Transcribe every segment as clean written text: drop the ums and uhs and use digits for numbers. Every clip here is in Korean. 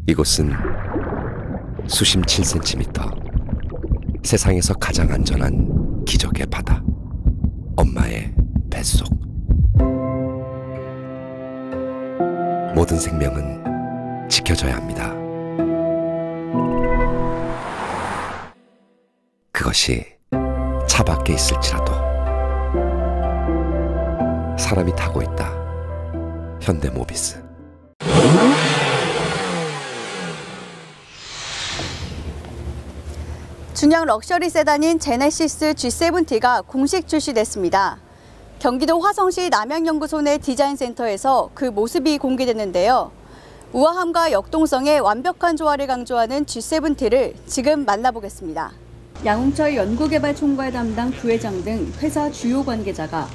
이곳은 수심 7cm, 세상에서 가장 안전한 기적의 바다, 엄마의 뱃속. 모든 생명은 지켜져야 합니다. 그것이 차 밖에 있을지라도 사람이 타고 있다. 현대모비스. 중형 럭셔리 세단인 제네시스 G70가 공식 출시됐습니다. 경기도 화성시 남양연구소 내 디자인센터에서 그 모습이 공개됐는데요. 우아함과 역동성의 완벽한 조화를 강조하는 G70를 지금 만나보겠습니다. 양홍철 연구개발총괄 담당 부회장 등 회사 주요 관계자가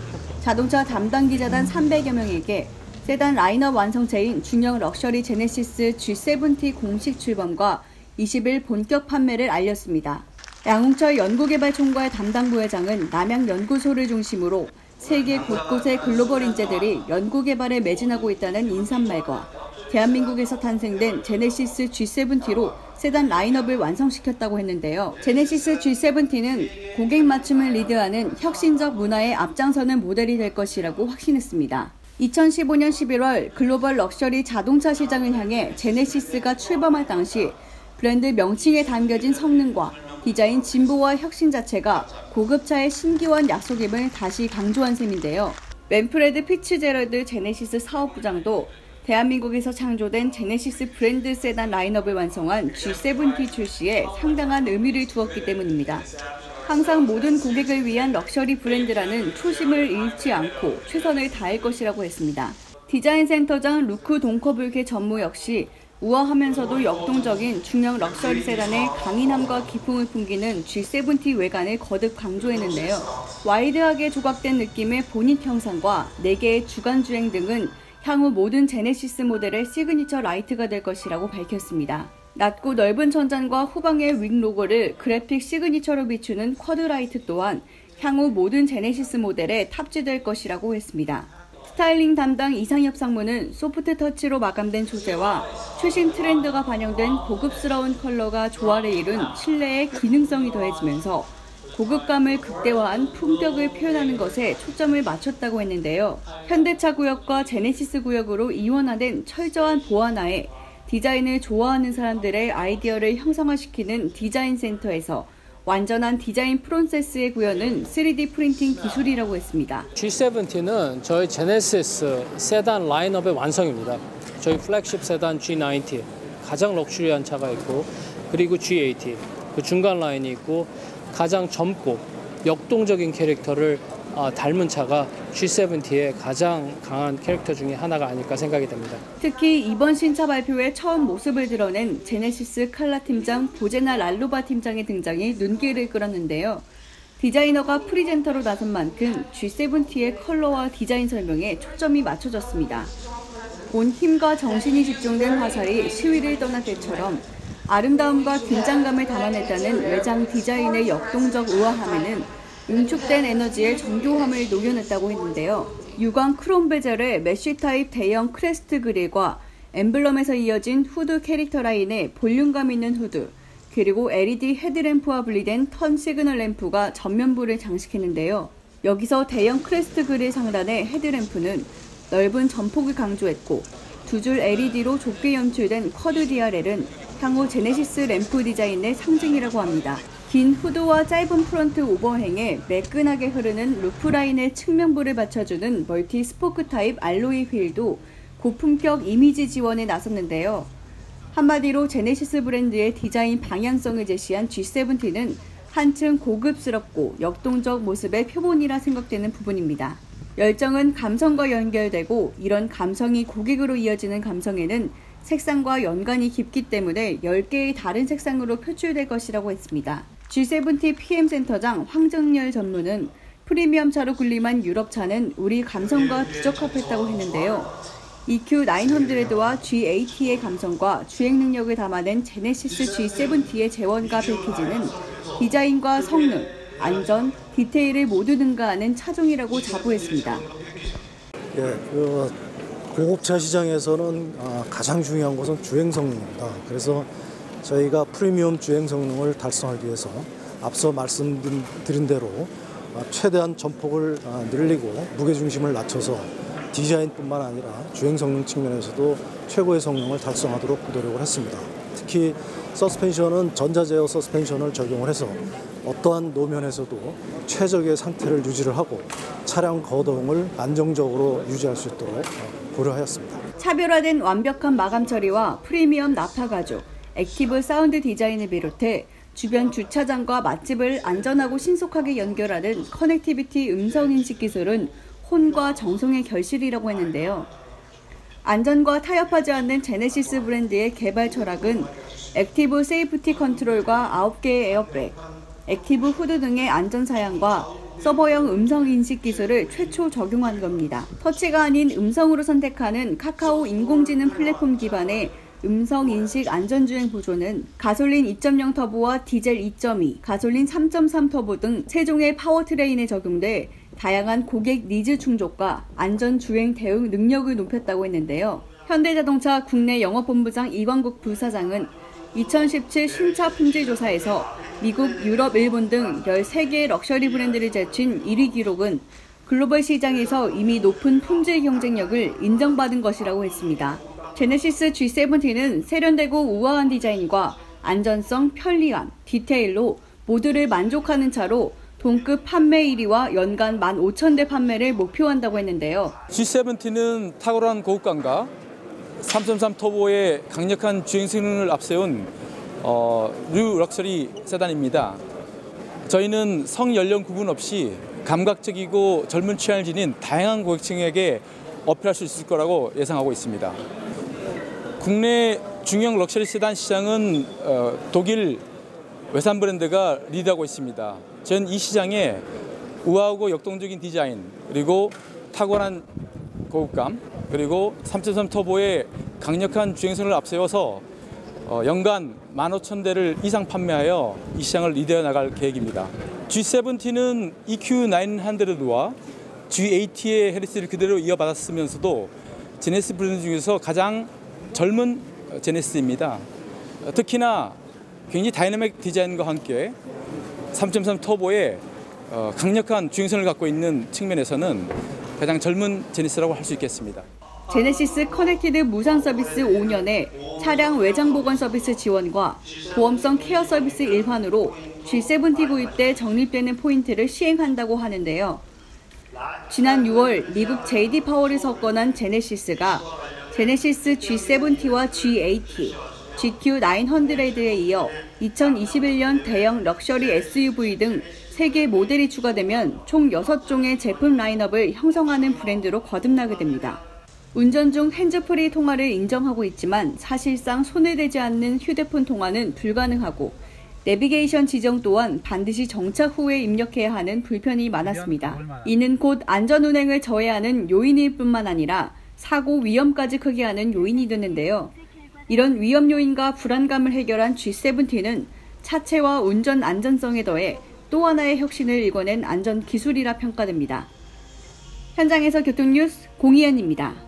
자동차 담당 기자단 300여 명에게 세단 라인업 완성체인 중형 럭셔리 제네시스 G70 공식 출범과 20일 본격 판매를 알렸습니다. 양홍철 연구개발총괄 담당 부회장은 남양연구소를 중심으로 세계 곳곳의 글로벌 인재들이 연구개발에 매진하고 있다는 인사말과 대한민국에서 탄생된 제네시스 G70로 세단 라인업을 완성시켰다고 했는데요. 제네시스 G70는 고객 맞춤을 리드하는 혁신적 문화에 앞장서는 모델이 될 것이라고 확신했습니다. 2015년 11월 글로벌 럭셔리 자동차 시장을 향해 제네시스가 출범할 당시 브랜드 명칭에 담겨진 성능과 디자인 진보와 혁신 자체가 고급차의 신기원 약속임을 다시 강조한 셈인데요. 맨프레드 피츠제럴드 제네시스 사업부장도 대한민국에서 창조된 제네시스 브랜드 세단 라인업을 완성한 G70 출시에 상당한 의미를 두었기 때문입니다. 항상 모든 고객을 위한 럭셔리 브랜드라는 초심을 잃지 않고 최선을 다할 것이라고 했습니다. 디자인 센터장 루크 동커블케 전무 역시 우아하면서도 역동적인 중형 럭셔리 세단의 강인함과 기품을 풍기는 G70 외관을 거듭 강조했는데요. 와이드하게 조각된 느낌의 보닛 형상과 4개의 주간 주행 등은 향후 모든 제네시스 모델의 시그니처 라이트가 될 것이라고 밝혔습니다. 낮고 넓은 천장과 후방의 윙 로고를 그래픽 시그니처로 비추는 쿼드라이트 또한 향후 모든 제네시스 모델에 탑재될 것이라고 했습니다. 스타일링 담당 이상엽 상무는 소프트 터치로 마감된 소재와 최신 트렌드가 반영된 고급스러운 컬러가 조화를 이룬 실내의 기능성이 더해지면서 고급감을 극대화한 품격을 표현하는 것에 초점을 맞췄다고 했는데요. 현대차 구역과 제네시스 구역으로 이원화된 철저한 보안하에 디자인을 좋아하는 사람들의 아이디어를 형상화시키는 디자인 센터에서 완전한 디자인 프로세스의 구현은 3D 프린팅 기술이라고 했습니다. G70는 저희 제네시스 세단 라인업의 완성입니다. 저희 플래그십 세단 G90, 가장 럭셔리한 차가 있고, 그리고 G80, 그 중간 라인이 있고, 가장 젊고 역동적인 캐릭터를 닮은 차가 G70의 가장 강한 캐릭터 중에 하나가 아닐까 생각이 됩니다. 특히 이번 신차 발표에 처음 모습을 드러낸 제네시스 칼라 팀장 보제나 랄로바 팀장의 등장이 눈길을 끌었는데요. 디자이너가 프리젠터로 나선 만큼 G70의 컬러와 디자인 설명에 초점이 맞춰졌습니다. 온 힘과 정신이 집중된 화살이 시위를 떠날 때처럼 아름다움과 긴장감을 담아냈다는 외장 디자인의 역동적 우아함에는 응축된 에너지의 정교함을 녹여냈다고 했는데요. 유광 크롬 베젤의 메쉬 타입 대형 크레스트 그릴과 엠블럼에서 이어진 후드 캐릭터 라인의 볼륨감 있는 후드, 그리고 LED 헤드램프와 분리된 턴 시그널 램프가 전면부를 장식했는데요. 여기서 대형 크레스트 그릴 상단의 헤드램프는 넓은 전폭을 강조했고, 두 줄 LED로 좁게 연출된 쿼드 DRL은 향후 제네시스 램프 디자인의 상징이라고 합니다. 긴 후드와 짧은 프론트 오버행에 매끈하게 흐르는 루프라인의 측면부를 받쳐주는 멀티 스포크 타입 알로이 휠도 고품격 이미지 지원에 나섰는데요. 한마디로 제네시스 브랜드의 디자인 방향성을 제시한 G70는 한층 고급스럽고 역동적 모습의 표본이라 생각되는 부분입니다. 열정은 감성과 연결되고 이런 감성이 고객으로 이어지는 감성에는 색상과 연관이 깊기 때문에 10개의 다른 색상으로 표출될 것이라고 했습니다. G70 PM센터장 황정열 전무는 프리미엄차로 군림한 유럽차는 우리 감성과 부적합했다고 했는데요. EQ900와 G80의 감성과 주행 능력을 담아낸 제네시스 G70의 재원가 패키지는 디자인과 성능, 안전, 디테일을 모두 능가하는 차종이라고 자부했습니다. 고급차 시장에서는 가장 중요한 것은 주행 성능입니다. 그래서 저희가 프리미엄 주행 성능을 달성하기 위해서 앞서 말씀드린 대로 최대한 전폭을 늘리고 무게중심을 낮춰서 디자인뿐만 아니라 주행 성능 측면에서도 최고의 성능을 달성하도록 노력을 했습니다. 특히 서스펜션은 전자제어 서스펜션을 적용을 해서 어떠한 노면에서도 최적의 상태를 유지를 하고 차량 거동을 안정적으로 유지할 수 있도록 고려하였습니다. 차별화된 완벽한 마감 처리와 프리미엄 나파 가죽, 액티브 사운드 디자인을 비롯해 주변 주차장과 맛집을 안전하고 신속하게 연결하는 커넥티비티 음성인식 기술은 혼과 정성의 결실이라고 했는데요. 안전과 타협하지 않는 제네시스 브랜드의 개발 철학은 액티브 세이프티 컨트롤과 9개의 에어백, 액티브 후드 등의 안전 사양과 서버형 음성 인식 기술을 최초 적용한 겁니다. 터치가 아닌 음성으로 선택하는 카카오 인공지능 플랫폼 기반의 음성 인식 안전주행 보조는 가솔린 2.0 터보와 디젤 2.2, 가솔린 3.3 터보 등 3종의 파워트레인에 적용돼 다양한 고객 니즈 충족과 안전주행 대응 능력을 높였다고 했는데요. 현대자동차 국내 영업본부장 이광국 부사장은 2017 신차 품질 조사에서 미국, 유럽, 일본 등 13개의 럭셔리 브랜드를 제친 1위 기록은 글로벌 시장에서 이미 높은 품질 경쟁력을 인정받은 것이라고 했습니다. 제네시스 G70는 세련되고 우아한 디자인과 안전성, 편리함, 디테일로 모두를 만족하는 차로 동급 판매 1위와 연간 15,000대 판매를 목표한다고 했는데요. G70는 탁월한 고급감과 3.3 터보의 강력한 주행 성능을 앞세운 뉴 럭셔리 세단입니다. 저희는 성연령 구분 없이 감각적이고 젊은 취향을 지닌 다양한 고객층에게 어필할 수 있을 거라고 예상하고 있습니다. 국내 중형 럭셔리 세단 시장은 독일 외산 브랜드가 리드하고 있습니다. 저는 이 시장에 우아하고 역동적인 디자인, 그리고 탁월한 고급감, 그리고 3.3 터보의 강력한 주행성을 앞세워서 연간 15,000대를 이상 판매하여 이 시장을 리드해 나갈 계획입니다. G70는 EQ900와 G80의 헤리스를 그대로 이어받았으면서도 제네시스 브랜드 중에서 가장 젊은 제네시스입니다. 특히나 굉장히 다이내믹 디자인과 함께 3.3 터보의 강력한 주행성을 갖고 있는 측면에서는 가장 젊은 제네시스라고 할 수 있겠습니다. 제네시스 커넥티드 무상 서비스 5년에 차량 외장 보관 서비스 지원과 보험성 케어 서비스 일환으로 G70 구입 때 적립되는 포인트를 시행한다고 하는데요. 지난 6월 미국 JD 파월을 석권한 제네시스가 제네시스 G70와 G80, GQ900에 이어 2021년 대형 럭셔리 SUV 등 3개 모델이 추가되면 총 6종의 제품 라인업을 형성하는 브랜드로 거듭나게 됩니다. 운전 중 핸즈프리 통화를 인정하고 있지만 사실상 손을 대지 않는 휴대폰 통화는 불가능하고 내비게이션 지정 또한 반드시 정차 후에 입력해야 하는 불편이 많았습니다. 이는 곧 안전운행을 저해하는 요인일 뿐만 아니라 사고 위험까지 크게 하는 요인이 되는데요. 이런 위험 요인과 불안감을 해결한 G70는 차체와 운전 안전성에 더해 또 하나의 혁신을 일궈낸 안전 기술이라 평가됩니다. 현장에서 교통뉴스 공희연입니다.